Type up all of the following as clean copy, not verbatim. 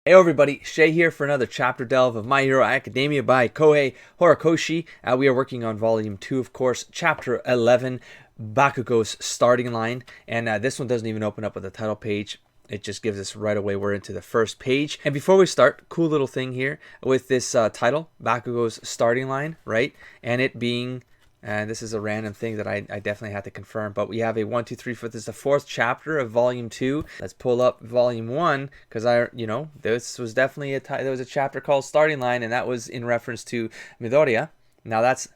Hey everybody, Shay here for another chapter delve of My Hero Academia by Kohei Horikoshi. We are working on volume 2, of course, chapter 11, Bakugo's starting line. And this one doesn't even open up with a title page. It just gives us right away, we're into the first page. And before we start, cool little thing here with this title, Bakugo's starting line, right? And it being... And this is a random thing that I definitely had to confirm. But we have a 1, 2, 3, 4. This is the 4th chapter of Volume 2. Let's pull up Volume 1 because this was definitely there was a chapter called Starting Line, and that was in reference to Midoriya. Now that's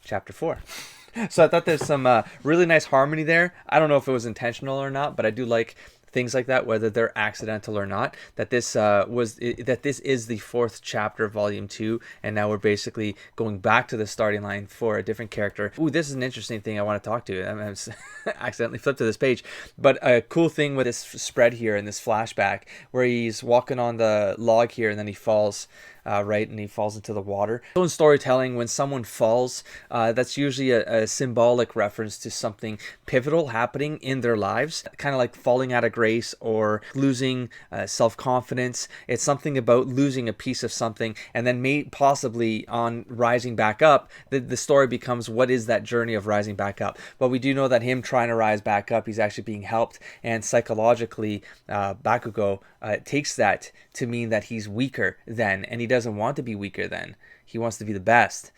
chapter 4. So I thought there's some really nice harmony there. I don't know if it was intentional or not, but I do like things like that, whether they're accidental or not, that this is the 4th chapter of volume 2, and now we're basically going back to the starting line for a different character. Ooh, this is an interesting thing I want to talk to. I accidentally flipped to this page, but a cool thing with this spread here in this flashback where he's walking on the log here and then he falls right, and he falls into the water. So in storytelling, when someone falls, that's usually a symbolic reference to something pivotal happening in their lives, kind of like falling out of grace or losing self-confidence. It's something about losing a piece of something, and then possibly on rising back up, the story becomes, what is that journey of rising back up? But we do know that him trying to rise back up, he's actually being helped, and psychologically, Bakugo takes that to mean that he's weaker then, and he doesn't want to be weaker then. He wants to be the best.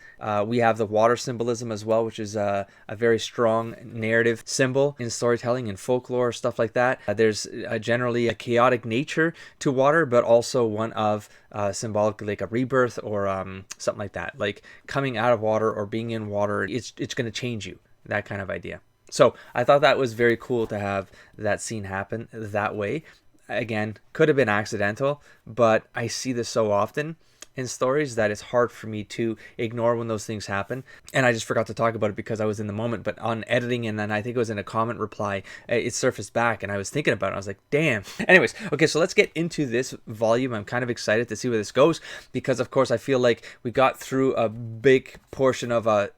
We have the water symbolism as well, which is a very strong narrative symbol in storytelling and folklore, stuff like that. There's generally a chaotic nature to water, but also one of symbolically like a rebirth or something like that. Like coming out of water or being in water, it's going to change you, that kind of idea. So I thought that was very cool to have that scene happen that way. Again, could have been accidental, but I see this so often in stories that it's hard for me to ignore when those things happen. And I just forgot to talk about it because I was in the moment, but on editing, and then I think it was in a comment reply, it surfaced back and I was thinking about it. I was like, damn. Anyways, okay, so let's get into this volume. I'm kind of excited to see where this goes because, of course, I feel like we got through a big portion of a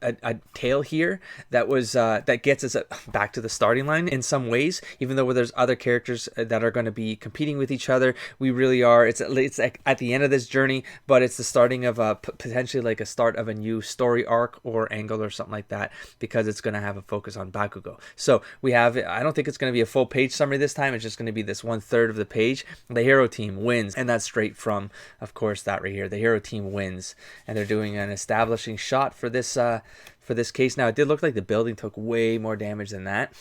tale here that was that gets us back to the starting line in some ways, even though there's other characters that are going to be competing with each other. We really are. It's at the end of this journey, but it's the starting of potentially like a start of a new story arc or angle or something like that, because it's going to have a focus on Bakugo. So we have, I don't think it's going to be a full page summary this time. It's just going to be this 1/3 of the page. The hero team wins, and that's straight from, of course, that right here. The hero team wins, and they're doing an establishing shot for this case. Now, it did look like the building took way more damage than that.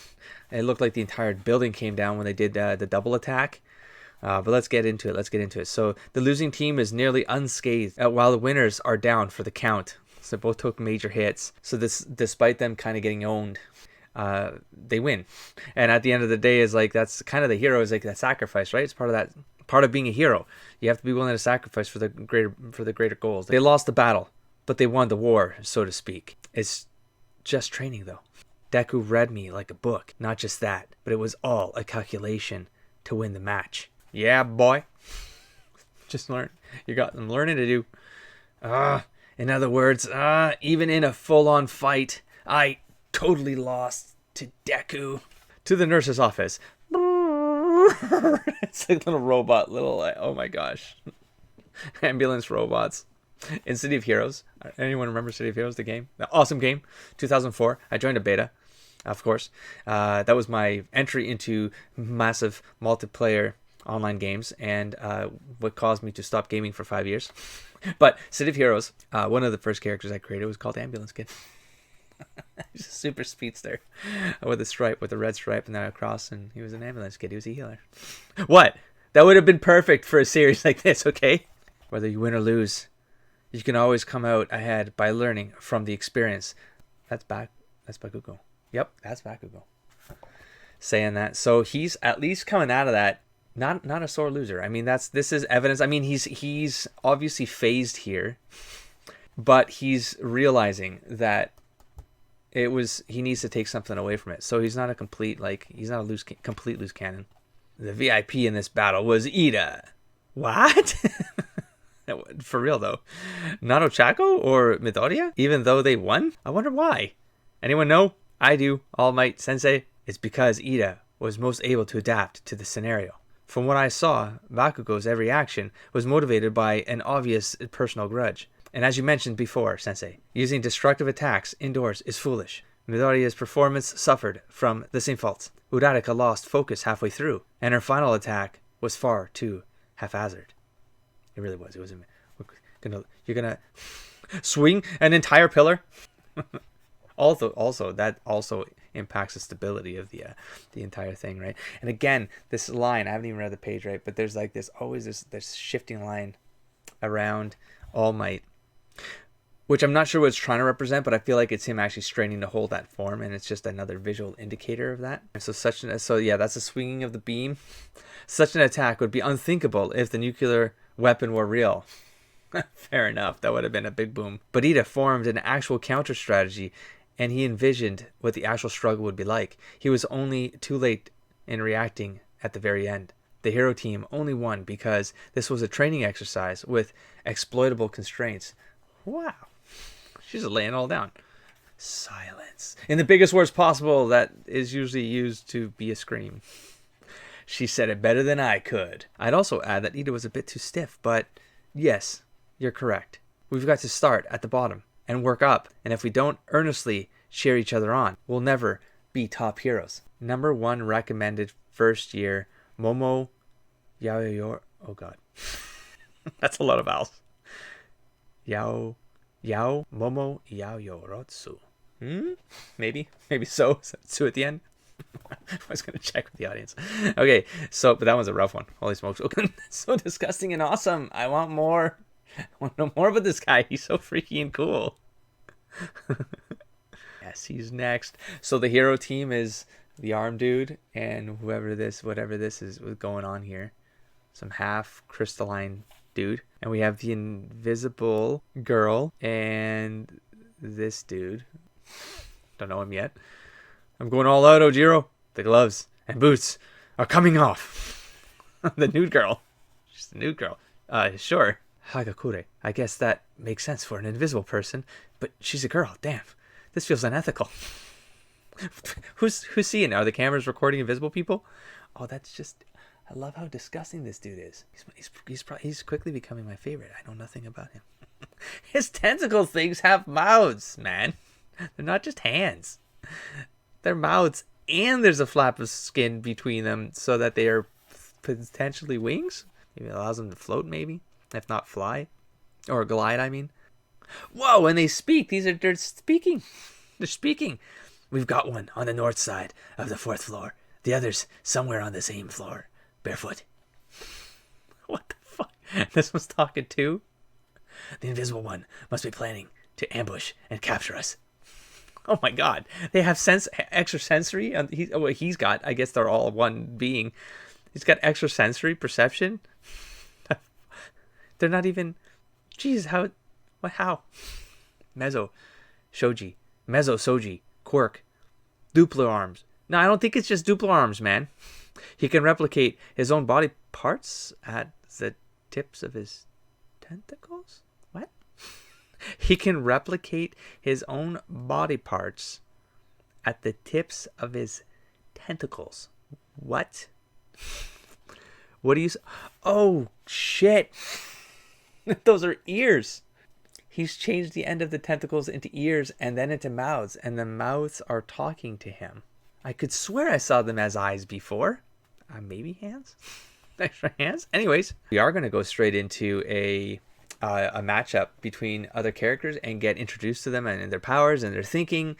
It looked like the entire building came down when they did the double attack. But let's get into it. So the losing team is nearly unscathed, while the winners are down for the count. So both took major hits. So this, despite them kind of getting owned, they win. And at the end of the day, is like, that's kind of the hero, is like that sacrifice, right? It's part of being a hero. You have to be willing to sacrifice for the greater goals. They lost the battle, but they won the war, so to speak. It's just training, though. Deku read me like a book. Not just that, but it was all a calculation to win the match. Yeah, boy. Just learn. You got them learning to do. In other words, even in a full-on fight, I totally lost to Deku. To the nurse's office. It's like little robot, oh my gosh. Ambulance robots. In City of Heroes. Anyone remember City of Heroes, the game? The awesome game. 2004. I joined a beta, of course. That was my entry into massive multiplayer online games, and what caused me to stop gaming for 5 years. But City of Heroes, one of the first characters I created was called Ambulance Kid. He's a super speedster with a red stripe and then a cross, and he was an ambulance kid. He was a healer. What? That would have been perfect for a series like this, okay? Whether you win or lose, you can always come out ahead by learning from the experience. That's Bakugo. Yep, that's Bakugo. Saying that. So he's at least coming out of that not a sore loser. I mean, this is evidence. I mean, he's obviously phased here, but he's realizing that he needs to take something away from it. So he's not a complete complete loose cannon. The VIP in this battle was Ida. What? For real though. Not Ochako or Midoriya, even though they won? I wonder why. Anyone know? I do. All Might Sensei. It's because Ida was most able to adapt to the scenario. From what I saw, Bakugo's every action was motivated by an obvious personal grudge. And as you mentioned before, Sensei, using destructive attacks indoors is foolish. Midoriya's performance suffered from the same faults. Uraraka lost focus halfway through, and her final attack was far too haphazard. It really was. It was. You're gonna swing an entire pillar. Also, that also impacts the stability of the entire thing, right? And again, this line, I haven't even read the page, right? But there's like this shifting line around All Might, which I'm not sure what it's trying to represent, but I feel like it's him actually straining to hold that form, and it's just another visual indicator of that. And so yeah, that's a swinging of the beam. Such an attack would be unthinkable if the nuclear weapon were real. Fair enough, that would have been a big boom. But Ida formed an actual counter strategy, and he envisioned what the actual struggle would be like. He was only too late in reacting at the very end. The hero team only won because this was a training exercise with exploitable constraints. Wow. She's just laying it all down. Silence. In the biggest words possible that is usually used to be a scream. She said it better than I could. I'd also add that Ida was a bit too stiff, but yes, you're correct. We've got to start at the bottom and work up. And if we don't earnestly cheer each other on, we'll never be top heroes. Number 1 recommended first year, Momo Yaoyor. Oh God. That's a lot of vowels. Yao Momo Yaoyorotsu. Maybe so. Su at the end. I was going to check with the audience. Okay, but that one's a rough one. Holy smokes. Okay, so disgusting and awesome. I want more. I want to know more about this guy. He's so freaky and cool. Yes, he's next. So the hero team is the arm dude and whatever this is going on here. Some half crystalline dude. And we have the invisible girl and this dude. Don't know him yet. I'm going all out, Ojiro. The gloves and boots are coming off. The nude girl. She's the nude girl. Sure. Hagakure. I guess that makes sense for an invisible person, but she's a girl. Damn. This feels unethical. Who's seeing? Are the cameras recording invisible people? Oh, that's just... I love how disgusting this dude is. He's quickly becoming my favorite. I know nothing about him. His tentacle things have mouths, man. They're not just hands. They're mouths, and there's a flap of skin between them so that they are potentially wings. Maybe it allows them to float, maybe. If not fly. Or glide, I mean. Whoa, and they speak. They're speaking. They're speaking. We've got one on the north side of the 4th floor. The other's somewhere on the same floor. Barefoot. What the fuck? This one's talking too? The invisible one must be planning to ambush and capture us. Oh my god. They have extrasensory. He's got, I guess they're all one being. He's got extrasensory perception. They're not even... Jeez, how? Mezzo Soji, quirk, Duplo arms. No, I don't think it's just Duplo arms, man. He can replicate his own body parts at the tips of his tentacles? What? He can replicate his own body parts at the tips of his tentacles. What? What do you... Oh, shit. Those are ears. He's changed the end of the tentacles into ears and then into mouths, and the mouths are talking to him. I could swear I saw them as eyes before. Maybe hands? Extra hands? Anyways, we are going to go straight into a matchup between other characters and get introduced to them and their powers and their thinking.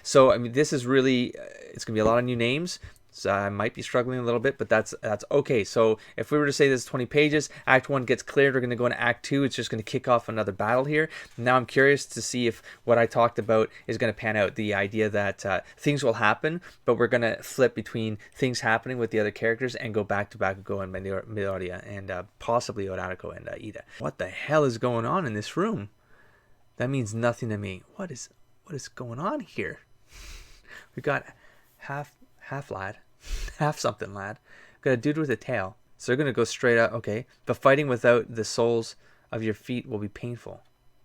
So, I mean, this is really... it's going to be a lot of new names. So I might be struggling a little bit, but that's okay. So if we were to say this is 20 pages, Act 1 gets cleared, we're going to go into Act 2. It's just going to kick off another battle here. Now I'm curious to see if what I talked about is going to pan out. The idea that things will happen, but we're going to flip between things happening with the other characters and go back to Bakugo and Midoriya and possibly Uraraka and Ida. What the hell is going on in this room? That means nothing to me. What is going on here? We got half lad, half something lad. Got a dude with a tail. So they're gonna go straight up. Okay, but fighting without the soles of your feet will be painful.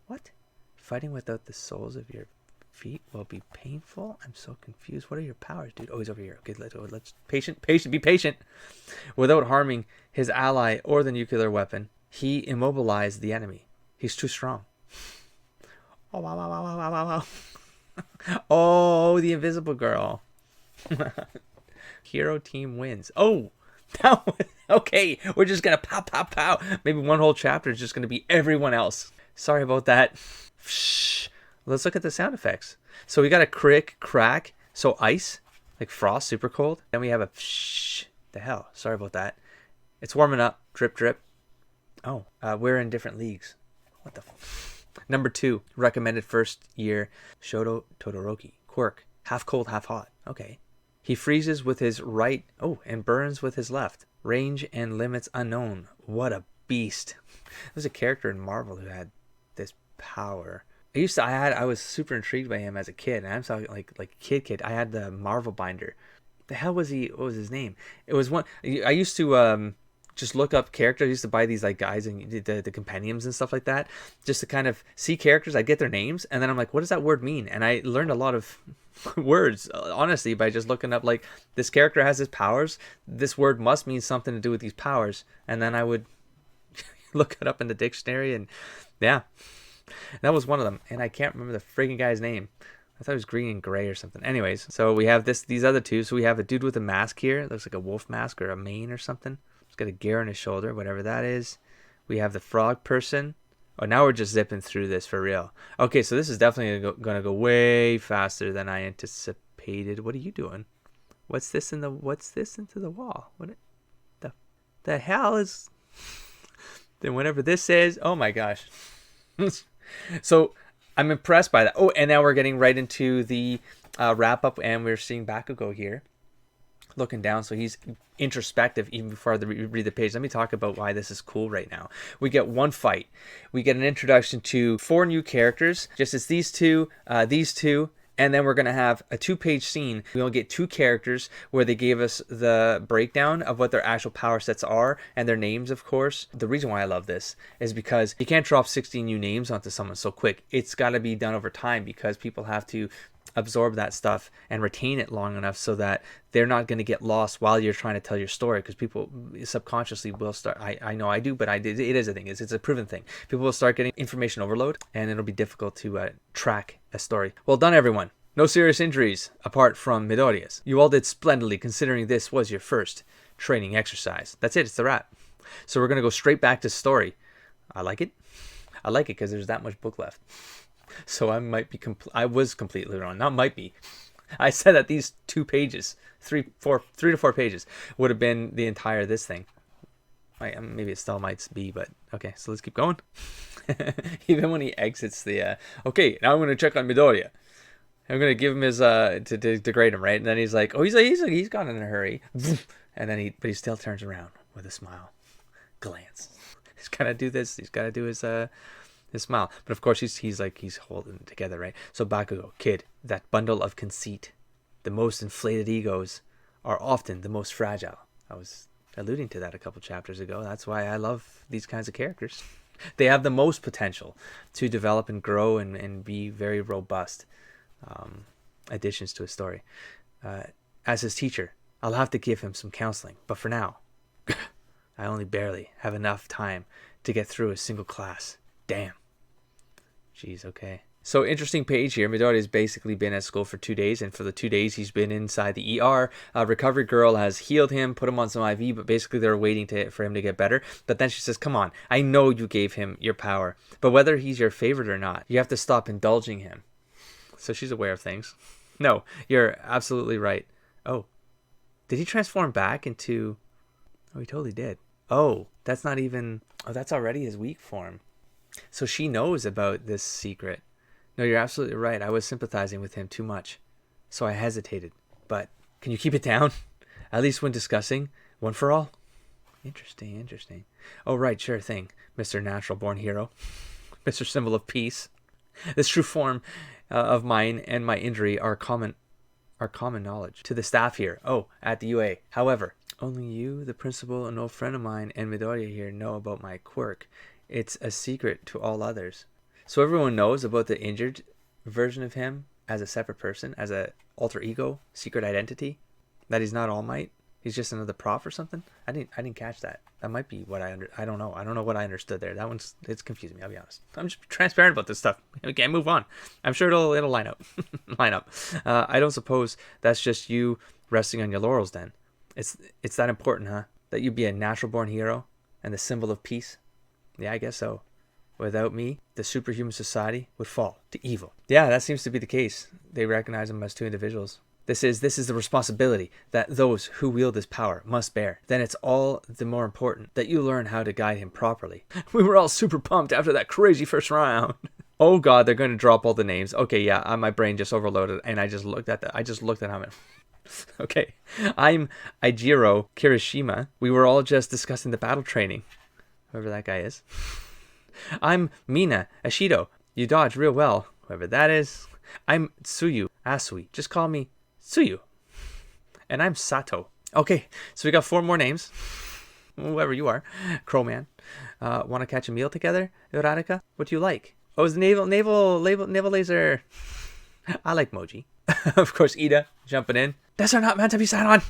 What? Fighting without the soles of your feet will be painful. I'm so confused. What are your powers, dude? Oh, he's over here. Okay, let's be patient. Without harming his ally or the nuclear weapon, he immobilized the enemy. He's too strong. Oh, wow, wow, wow, wow, wow, wow. Oh, the invisible girl. Hero team wins. Oh, okay. We're just going to pow, pow, pow. Maybe one whole chapter is just going to be everyone else. Sorry about that. Let's look at the sound effects. So we got a crick, crack. So ice, like frost, super cold. Then we have a the hell. Sorry about that. It's warming up. Drip, drip. Oh, we're in different leagues. What the Number 2, recommended first year, Shoto Todoroki. Quirk, half cold, half hot. Okay. He freezes with his right, and burns with his left. Range and limits unknown. What a beast. There's a character in Marvel who had this power. I was super intrigued by him as a kid, and I'm talking like kid. I had the Marvel binder. The hell was he? What was his name? It was one. I used to just look up characters. I used to buy these like guys and the compendiums and stuff like that, just to kind of see characters. I get their names, and then I'm like, what does that word mean? And I learned a lot of words, honestly, by just looking up like, this character has his powers. This word must mean something to do with these powers, and then I would look it up in the dictionary, and yeah, that was one of them. And I can't remember the freaking guy's name. I thought it was green and gray or something. Anyways, so we have these other two. So we have a dude with a mask here. It looks like a wolf mask or a mane or something. He's got a gear on his shoulder, whatever that is. We have the frog person. Oh, now we're just zipping through this for real. Okay, so this is definitely going to go way faster than I anticipated. What are you doing? What's this into the wall? What the hell is... Then whatever this is, oh my gosh. So I'm impressed by that. Oh, and now we're getting right into the wrap up, and we're seeing Bakugo here looking down. So he's introspective even before I read the page. Let me talk about why this is cool right now. We get one fight. We get an introduction to 4 new characters. Just as these two, and then we're going to have a 2-page scene. We only get 2 characters where they gave us the breakdown of what their actual power sets are and their names, of course. The reason why I love this is because you can't drop 60 new names onto someone so quick. It's got to be done over time because people have to absorb that stuff and retain it long enough so that they're not going to get lost while you're trying to tell your story, because people subconsciously will start, I know I do, but it is a thing, it's a proven thing. People will start getting information overload, and it'll be difficult to track a story. Well done, everyone. No serious injuries apart from Midoriya's. You all did splendidly considering this was your first training exercise. That's it, it's the wrap. So we're going to go straight back to story. I like it because there's that much book left. So I was completely wrong. Not might be. I said that these 2 pages, 3 to 4 pages would have been the entire this thing. Maybe it still might be, but okay, so let's keep going. Even when he exits the, okay, now I'm going to check on Midoriya. I'm going to give him his, to grade him, right? And then he's like, oh, he's gone in a hurry. And then he still turns around with a smile. Glance. He's got to do this. He's got to do his smile. But of course he's holding it together, right? So Bakugo, kid, that bundle of conceit. The most inflated egos are often the most fragile. I was alluding to that a couple chapters ago. That's why I love these kinds of characters. They have the most potential to develop and grow and be very robust additions to a story. As his teacher, I'll have to give him some counseling. But for now, I only barely have enough time to get through a single class. Damn. Jeez, okay. So interesting page here. Midoriya has basically been at school for 2 days, and for the 2 days he's been inside the ER. Recovery girl has healed him, put him on some IV, but basically they're waiting for him to get better. But then she says, come on, I know you gave him your power, but whether he's your favorite or not, you have to stop indulging him. So she's aware of things. No, you're absolutely right. Oh, did he transform back into... Oh, he totally did. Oh, that's not even... Oh, that's already his weak form. So she knows about this secret. No, you're absolutely right. I was sympathizing with him too much. So I hesitated. But can you keep it down? At least when discussing One for All? Interesting. Oh, right, sure thing. Mr. Natural Born Hero. Mr. Symbol of Peace. This true form of mine and my injury are common knowledge to the staff here. Oh, at the UA. However, only you, the principal, an old friend of mine, and Midoriya here know about my quirk. It's a secret to all others. So everyone knows about the injured version of him, as a separate person, as a alter ego, secret identity, that he's not All Might. He's just another prof or something. I didn't catch that. That might be what I don't know. I don't know what I understood there. It's confusing me. I'll be honest. I'm just transparent about this stuff. Okay, move on. I'm sure it'll line up. line up. I don't suppose that's just you resting on your laurels then. It's that important, huh? That you be a natural born hero and the symbol of peace. Yeah, I guess so. Without me, the superhuman society would fall to evil. Yeah, that seems to be the case. They recognize them as two individuals. This is the responsibility that those who wield this power must bear. Then it's all the more important that you learn how to guide him properly. We were all super pumped after that crazy first round. Oh God, they're going to drop all the names. Okay, yeah, my brain just overloaded, and I just looked at him. Okay, I'm Aijiro Kirishima. We were all just discussing the battle training. Whoever that guy is. I'm Mina Ashido. You dodge real well. Whoever that is. I'm Tsuyu Asui. Just call me Tsuyu. And I'm Sato. Okay, so we got 4 more names. Whoever you are. Crowman. Want to catch a meal together? Erotica? What do you like? Oh, it's the naval laser. I like Moji. Of course, Ida jumping in. These are not meant to be sat on.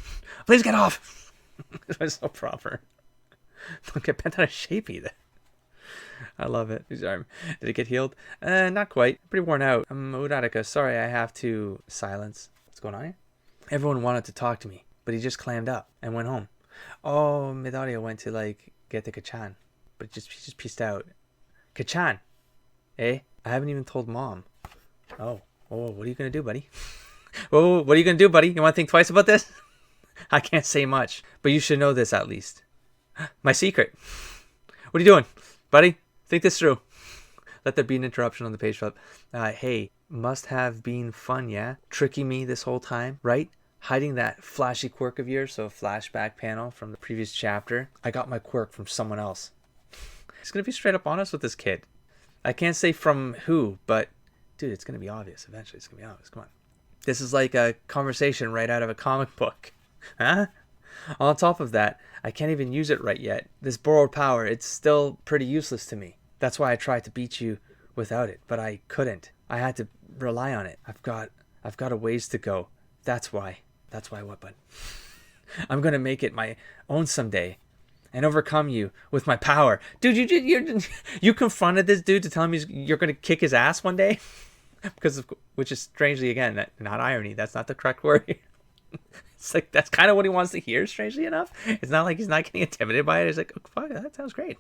Please get off. It was so proper. Don't get bent out of shape either. I love it. His arm. Did it get healed? Not quite. Pretty worn out. Uradika, sorry, I have to silence. What's going on here? Everyone wanted to talk to me, but he just clammed up and went home. Oh, Midoriya went to get the Kachan, but he just pieced out. Kachan, eh? I haven't even told Mom. Oh, what are you gonna do, buddy? Oh, what are you gonna do, buddy? You want to think twice about this? I can't say much, but you should know this at least. My secret. What are you doing, buddy? Think this through. Let there be an interruption on the page flip. Hey, must have been fun, yeah? Tricking me this whole time, right? Hiding that flashy quirk of yours, so a flashback panel from the previous chapter. I got my quirk from someone else. He's gonna be straight up honest with this kid. I can't say from who, but dude, it's gonna be obvious. Eventually, it's gonna be obvious. Come on. This is like a conversation right out of a comic book. Huh? On top of that, I can't even use it right yet. This borrowed power, it's still pretty useless to me. That's why I tried to beat you without it, but I couldn't. I had to rely on it. I've got a ways to go. That's why. That's why what, bud? I'm gonna make it my own someday, and overcome you with my power. Dude, you confronted this dude to tell him you're gonna kick his ass one day, which is strangely again not irony. That's not the correct word. It's like that's kind of what he wants to hear. Strangely enough, it's not like he's not getting intimidated by it. He's like, oh, fuck, that sounds great.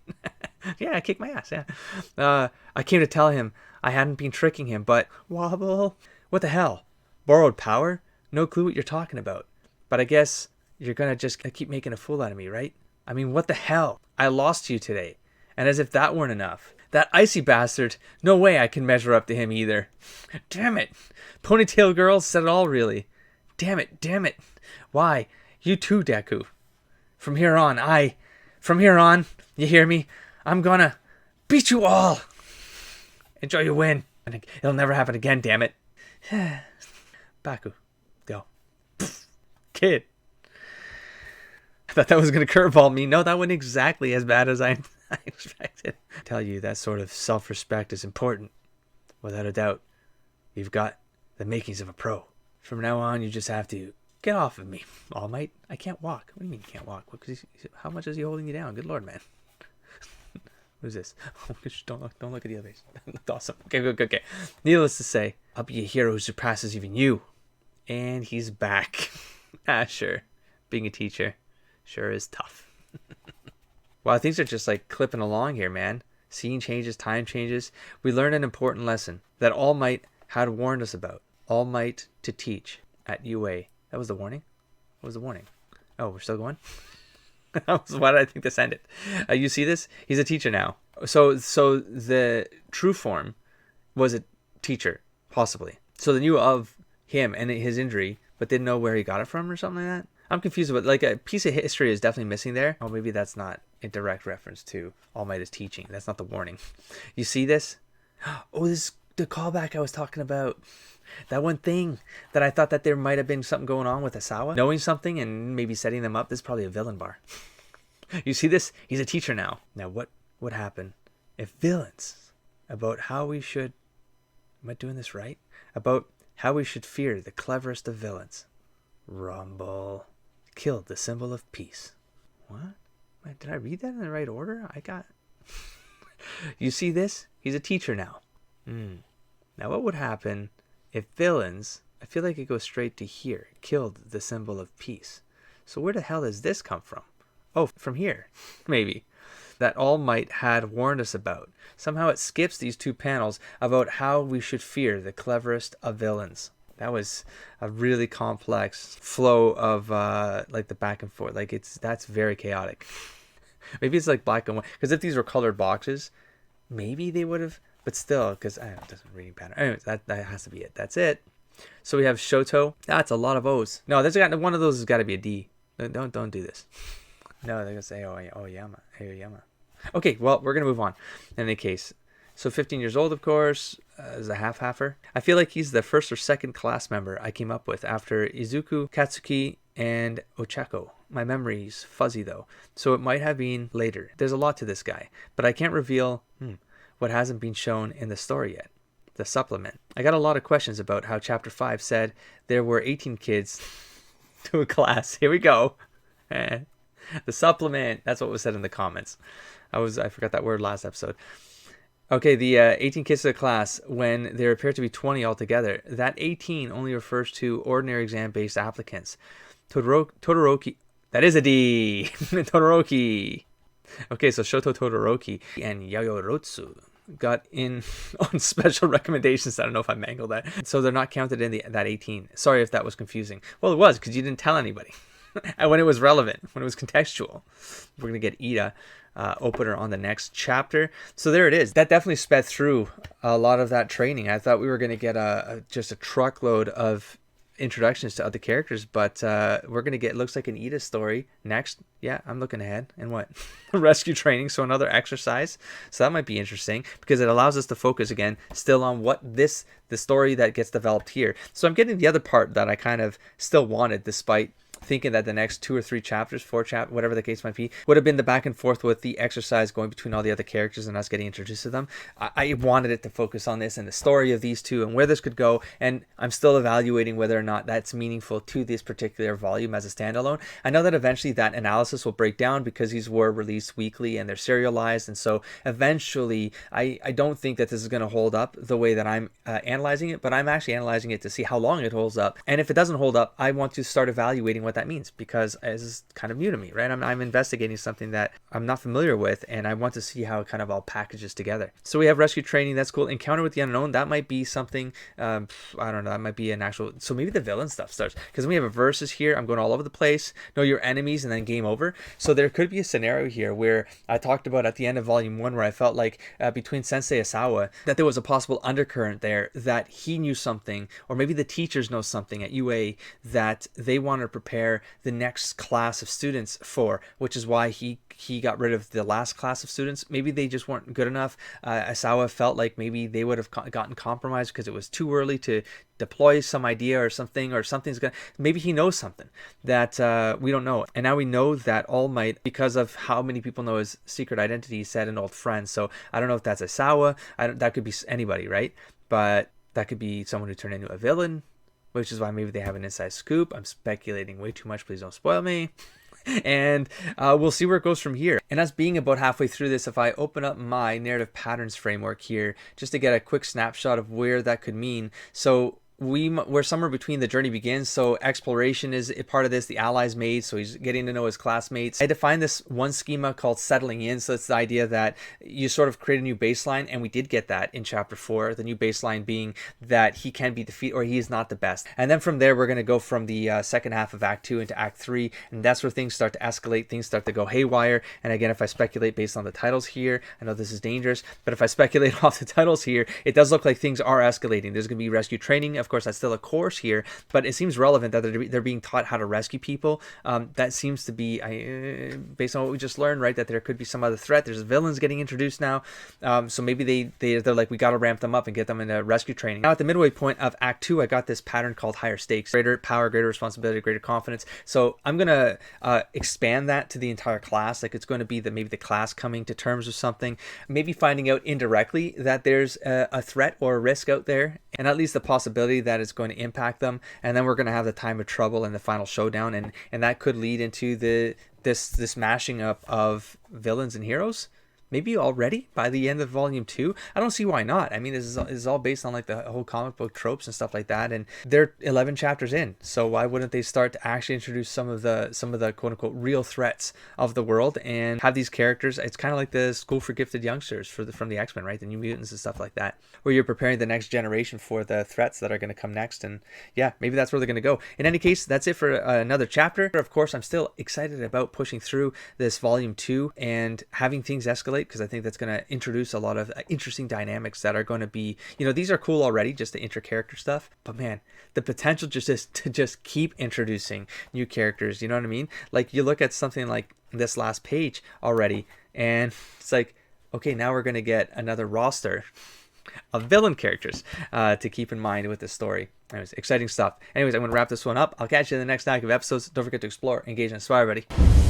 Yeah, I kicked my ass. Yeah. I came to tell him I hadn't been tricking him, but wobble. What the hell? Borrowed power? No clue what you're talking about. But I guess you're gonna just keep making a fool out of me, right? I mean, what the hell? I lost to you today. And as if that weren't enough. That icy bastard, no way I can measure up to him either. Damn it. Ponytail girl said it all really. Damn it. Why? You too, Deku. From here on, you hear me? I'm gonna beat you all. Enjoy your win. And it'll never happen again, damn it. Baku, go. Kid. I thought that was going to curveball me. No, that wasn't exactly as bad as I expected. I tell you, that sort of self-respect is important. Without a doubt, you've got the makings of a pro. From now on, you just have to get off of me, All Might. I can't walk. What do you mean you can't walk? How much is he holding you down? Good Lord, man. What is this? Oh, don't look at the other face. That's awesome. Okay. Needless to say, I'll be a hero who surpasses even you. And he's back. Sure. Being a teacher sure is tough. Wow, things are just clipping along here, man. Scene changes, time changes. We learned an important lesson that All Might had warned us about. All Might to teach at UA. That was the warning? What was the warning? Oh, we're still going? Why did I think this ended? You see this? He's a teacher now. So the true form was a teacher, possibly. So they knew of him and his injury, but didn't know where he got it from or something like that. I'm confused about a piece of history is definitely missing there. Oh, maybe that's not a direct reference to All Might is teaching. That's not the warning. You see this? Oh, this is the callback I was talking about. That one thing that I thought that there might have been something going on with Asawa. Knowing something and maybe setting them up. This is probably a villain bar. You see this? He's a teacher now. Now what would happen if villains about how we should... Am I doing this right? About How we should fear the cleverest of villains. Rumble. Killed the symbol of peace. What? Wait, did I read that in the right order? I got... You see this? He's a teacher now. Now what would happen if villains... I feel like it goes straight to here. Killed the symbol of peace. So where the hell does this come from? Oh, from here. Maybe. That All Might had warned us about. Somehow it skips these two panels about how we should fear the cleverest of villains. That was a really complex flow of like the back and forth. Like that's very chaotic. Maybe it's like black and white. Because if these were colored boxes, maybe they would have. But still, because it doesn't reading pattern. Anyways, that has to be it. That's it. So we have Shoto. That's a lot of O's. No, there's got one of those has got to be a D. Don't do this. No, they're gonna say Aoyama. Okay, well, we're gonna move on. In any case, so 15 years old, of course, is a half-halfer. I feel like he's the first or second class member I came up with after Izuku, Katsuki, and Ochako. My memory's fuzzy though, so it might have been later. There's a lot to this guy, but I can't reveal what hasn't been shown in the story yet. The supplement. I got a lot of questions about how Chapter 5 said there were 18 kids to a class. Here we go. The supplement. That's what was said in the comments. I forgot that word last episode. Okay, the 18 kids to the class when there appear to be 20 altogether. That 18 only refers to ordinary exam-based applicants. Todoroki. That is a D. Todoroki. Okay, so Shoto Todoroki and Yaoyorozu got in on special recommendations. I don't know if I mangled that. So they're not counted in that 18. Sorry if that was confusing. Well, it was because you didn't tell anybody. And when it was relevant, when it was contextual. We're going to get Ida opener on the next chapter. So there it is. That definitely sped through a lot of that training. I thought we were going to get just a truckload of introductions to other characters, but we're going to get, looks like an Ida story next. Yeah, I'm looking ahead. And what? Rescue training, so another exercise. So that might be interesting because it allows us to focus again still on what the story that gets developed here. So I'm getting the other part that I kind of still wanted despite thinking that the next 2 or 3 chapters, 4 chapters, whatever the case might be, would have been the back and forth with the exercise going between all the other characters and us getting introduced to them. I wanted it to focus on this and the story of these two and where this could go, and I'm still evaluating whether or not that's meaningful to this particular volume as a standalone. I know that eventually that analysis will break down because these were released weekly and they're serialized, and so eventually I don't think that this is going to hold up the way that I'm analyzing it, but I'm actually analyzing it to see how long it holds up, and if it doesn't hold up, I want to start evaluating what that means, because this is kind of new to me, right? I'm investigating something that I'm not familiar with, and I want to see how it kind of all packages together. So we have rescue training, that's cool. Encounter with the unknown, that might be something, I don't know, that might be an actual, so maybe the villain stuff starts, because we have a versus here, I'm going all over the place, know your enemies, and then game over. So there could be a scenario here where I talked about at the end of volume 1 where I felt like between Sensei Asawa that there was a possible undercurrent there, that he knew something, or maybe the teachers know something at UA that they want to prepare the next class of students for, which is why he got rid of the last class of students. Maybe they just weren't good enough. Asawa felt like maybe they would have gotten compromised because it was too early to deploy some idea or something's gonna, maybe he knows something that we don't know, and now we know that All Might, because of how many people know his secret identity, said an old friend. So I don't know if that's Asawa, that could be anybody, right? But that could be someone who turned into a villain, which is why maybe they have an inside scoop. I'm speculating way too much, please don't spoil me. And we'll see where it goes from here. And us being about halfway through this, if I open up my narrative patterns framework here, just to get a quick snapshot of where that could mean. So we're somewhere between the journey begins, so exploration is a part of this, the allies made, so he's getting to know his classmates. I defined this one schema called settling in, so it's the idea that you sort of create a new baseline, and we did get that in chapter 4, the new baseline being that he can be defeated, or he is not the best. And then from there we're going to go from the second half of Act 2 into Act 3, and that's where things start to escalate, things start to go haywire. And again, if I speculate based on the titles here, I know this is dangerous, but if I speculate off the titles here, it does look like things are escalating. There's going to be rescue training. Of course, that's still a course here, but it seems relevant that they're being taught how to rescue people. That seems to be, based on what we just learned, right, that there could be some other threat. There's villains getting introduced now, so maybe they're like, we got to ramp them up and get them into rescue training. Now at the midway point of Act 2, I got this pattern called higher stakes, greater power, greater responsibility, greater confidence. So I'm gonna expand that to the entire class. Like, it's going to be that maybe the class coming to terms with something, maybe finding out indirectly that there's a threat or a risk out there, and at least the possibility way that it's going to impact them, and then we're going to have the time of trouble in the final showdown, and that could lead into this mashing up of villains and heroes. Maybe already by the end of volume 2. I don't see why not. I mean, this is all based on like the whole comic book tropes and stuff like that, and they're 11 chapters in. So why wouldn't they start to actually introduce some of the quote unquote real threats of the world and have these characters? It's kind of like the School for Gifted Youngsters from the X-Men, right? The New Mutants and stuff like that, where you're preparing the next generation for the threats that are going to come next. And yeah, maybe that's where they're going to go. In any case, that's it for another chapter. Of course, I'm still excited about pushing through this volume 2 and having things escalate, because I think that's going to introduce a lot of interesting dynamics that are going to be, these are cool already, just the inter-character stuff, but man, the potential to just keep introducing new characters, you know what I mean? Like, you look at something like this last page already, and it's like, okay, now we're going to get another roster of villain characters to keep in mind with this story. Anyways, exciting stuff. Anyways, I'm going to wrap this one up. I'll catch you in the next stack of episodes. Don't forget to explore, engage, and inspire, everybody.